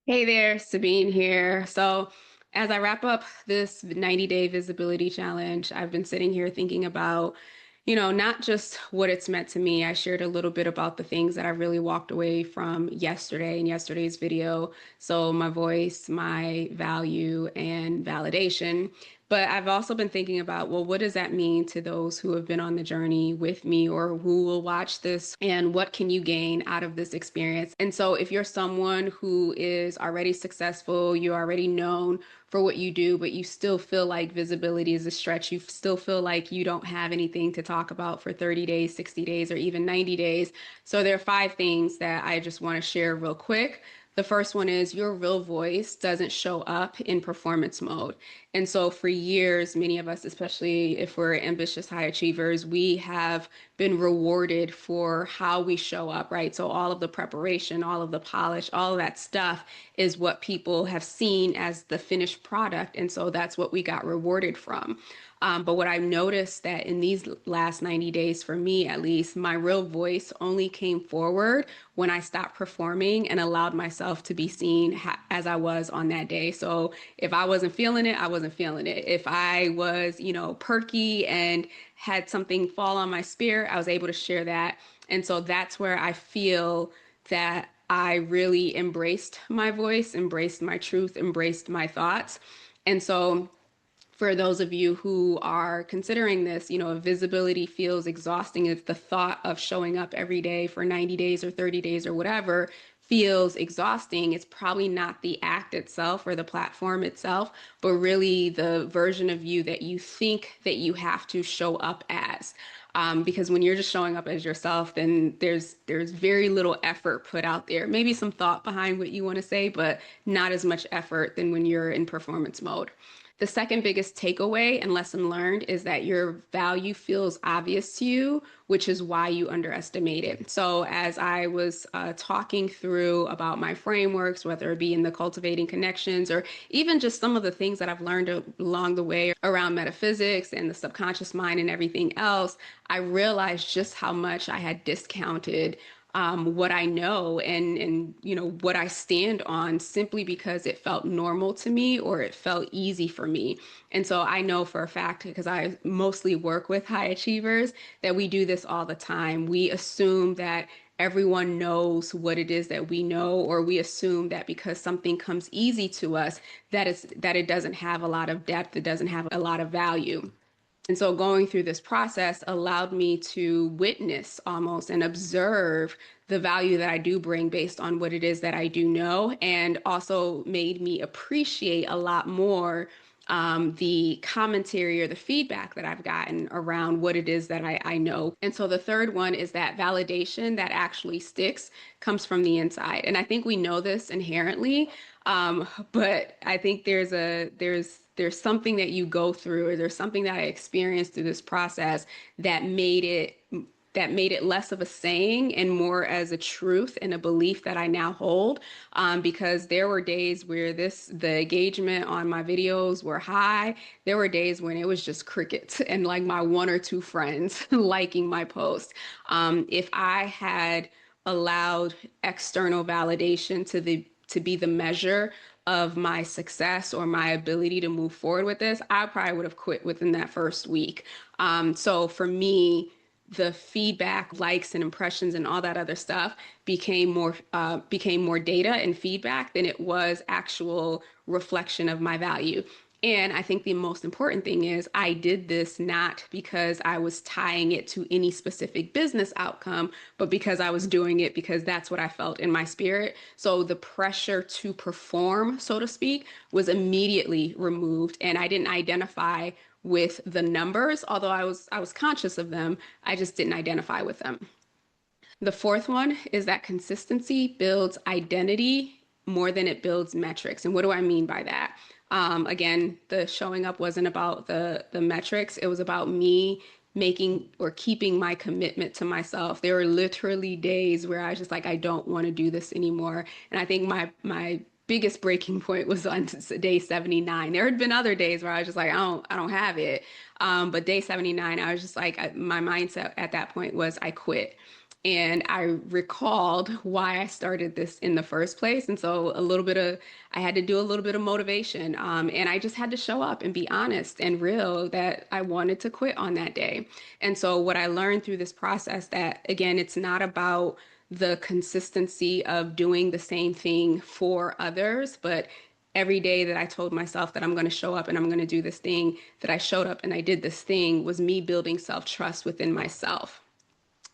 Hey there, Sabine here. So, as I wrap up this 90-day visibility challenge, I've been sitting here thinking about, not just what it's meant to me. I shared a little bit about the things that I really walked away from yesterday in yesterday's video. So, my voice, my value, and validation. But I've also been thinking about, well, what does that mean to those who have been on the journey with me or who will watch this? And what can you gain out of this experience? And so, if you're someone who is already successful, you're already known for what you do, but you still feel like visibility is a stretch, you still feel like you don't have anything to talk about for 30 days, 60 days, or even 90 days. So, there are five things that I just want to share real quick. The first one is your real voice doesn't show up in performance mode. And so for years, many of us, especially if we're ambitious high achievers, we have been rewarded for how we show up, right? So all of the preparation, all of the polish, all of that stuff is what people have seen as the finished product. And so that's what we got rewarded from. But what I've noticed that in these last 90 days, for me at least, my real voice only came forward when I stopped performing and allowed myself to be seen as I was on that day. So if I wasn't feeling it, I wasn't feeling it. If I was, perky and had something fall on my spirit, I was able to share that. And so that's where I feel that I really embraced my voice, embraced my truth, embraced my thoughts. And so for those of you who are considering this, if visibility feels exhausting, if the thought of showing up every day for 90 days or 30 days or whatever feels exhausting, it's probably not the act itself or the platform itself, but really the version of you that you think that you have to show up as. Because when you're just showing up as yourself, then there's very little effort put out there. Maybe some thought behind what you want to say, but not as much effort than when you're in performance mode. The second biggest takeaway and lesson learned is that your value feels obvious to you, which is why you underestimate it. So, as I was talking through about my frameworks, whether it be in the cultivating connections or even just some of the things that I've learned along the way around metaphysics and the subconscious mind and everything else, I realized just how much I had discounted what I know and what I stand on simply because it felt normal to me or it felt easy for me. And so I know for a fact, because I mostly work with high achievers, that we do this all the time. We assume that everyone knows what it is that we know, or we assume that because something comes easy to us, that it doesn't have a lot of depth, it doesn't have a lot of value. And so going through this process allowed me to witness almost and observe the value that I do bring based on what it is that I do know, and also made me appreciate a lot more the commentary or the feedback that I've gotten around what it is that I know. And so the third one is that validation that actually sticks comes from the inside. And I think we know this inherently, but I think there's something that you go through, or there's something that I experienced through this process that made it less of a saying and more as a truth and a belief that I now hold. Because there were days where the engagement on my videos were high. There were days when it was just crickets and like my one or two friends liking my post. If I had allowed external validation to be the measure of my success or my ability to move forward with this, I probably would have quit within that first week. So for me, the feedback, likes and impressions and all that other stuff became more data and feedback than it was actual reflection of my value. And I think the most important thing is I did this not because I was tying it to any specific business outcome, but because I was doing it because that's what I felt in my spirit. So the pressure to perform, so to speak, was immediately removed, and I didn't identify with the numbers, although I was conscious of them. I just didn't identify with them. The fourth one is that consistency builds identity more than it builds metrics. And what do I mean by that? Again, the showing up wasn't about the metrics. It was about me making or keeping my commitment to myself. There were literally days where I was just like, I don't want to do this anymore. And I think my biggest breaking point was on day 79. There had been other days where I was just like, I don't have it. But day 79, I was just like, my mindset at that point was I quit. And I recalled why I started this in the first place. And so I had to do a little bit of motivation. And I just had to show up and be honest and real that I wanted to quit on that day. And so what I learned through this process that, again, it's not about the consistency of doing the same thing for others, but every day that I told myself that I'm going to show up and I'm going to do this thing, that I showed up and I did this thing was me building self-trust within myself.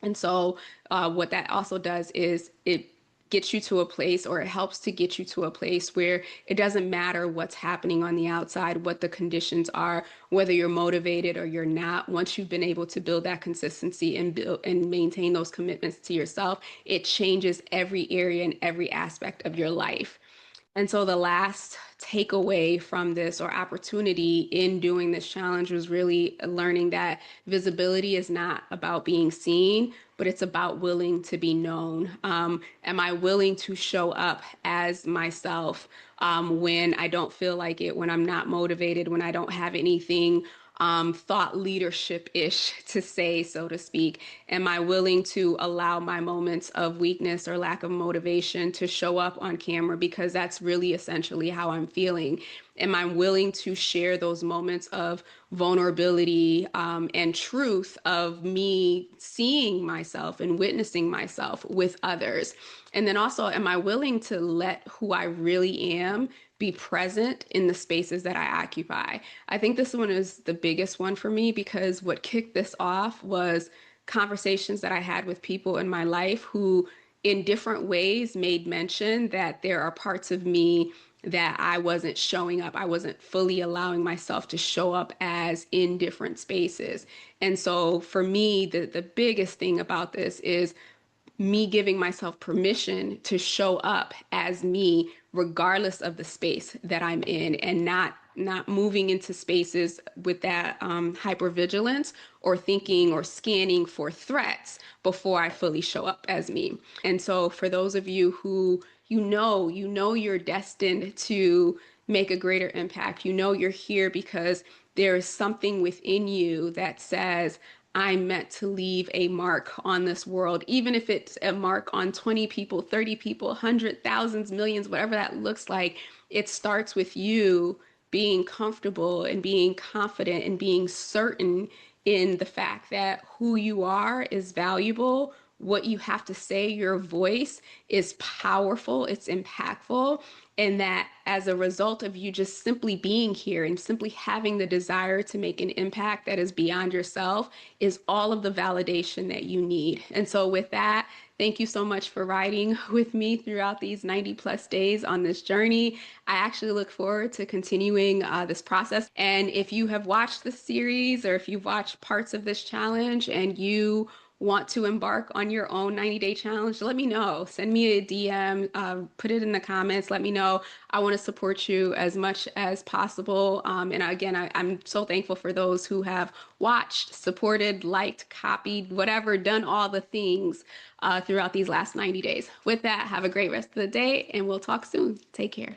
And so, what that also does is it gets you to a place, or it helps to get you to a place where it doesn't matter what's happening on the outside, what the conditions are, whether you're motivated or you're not. Once you've been able to build that consistency and build and maintain those commitments to yourself, it changes every area and every aspect of your life. And so the last takeaway from this, or opportunity in doing this challenge, was really learning that visibility is not about being seen, but it's about willing to be known. Am I willing to show up as myself when I don't feel like it, when I'm not motivated, when I don't have anything thought leadership-ish to say, so to speak? Am I willing to allow my moments of weakness or lack of motivation to show up on camera because that's really essentially how I'm feeling? Am I willing to share those moments of vulnerability and truth of me seeing myself and witnessing myself with others? And then also, am I willing to let who I really am be present in the spaces that I occupy? I think this one is the biggest one for me because what kicked this off was conversations that I had with people in my life who, in different ways, made mention that there are parts of me that I wasn't showing up. I wasn't fully allowing myself to show up as in different spaces. And so for me, the biggest thing about this is me giving myself permission to show up as me regardless of the space that I'm in, and not moving into spaces with that hypervigilance or thinking or scanning for threats before I fully show up as me. And so for those of you who you know you're destined to make a greater impact, you're here because there is something within you that says, I'm meant to leave a mark on this world, even if it's a mark on 20 people, 30 people, hundred, thousands, millions, whatever that looks like. It starts with you being comfortable and being confident and being certain in the fact that who you are is valuable. What you have to say, your voice is powerful, it's impactful, and that as a result of you just simply being here and simply having the desire to make an impact that is beyond yourself is all of the validation that you need. And so with that, thank you so much for riding with me throughout these 90 plus days on this journey. I actually look forward to continuing this process. And if you have watched the series, or if you've watched parts of this challenge and you want to embark on your own 90-day challenge, let me know. Send me a DM, put it in the comments. Let me know. I want to support you as much as possible. And again, I'm so thankful for those who have watched, supported, liked, copied, whatever, done all the things throughout these last 90 days. With that, have a great rest of the day, and we'll talk soon. Take care.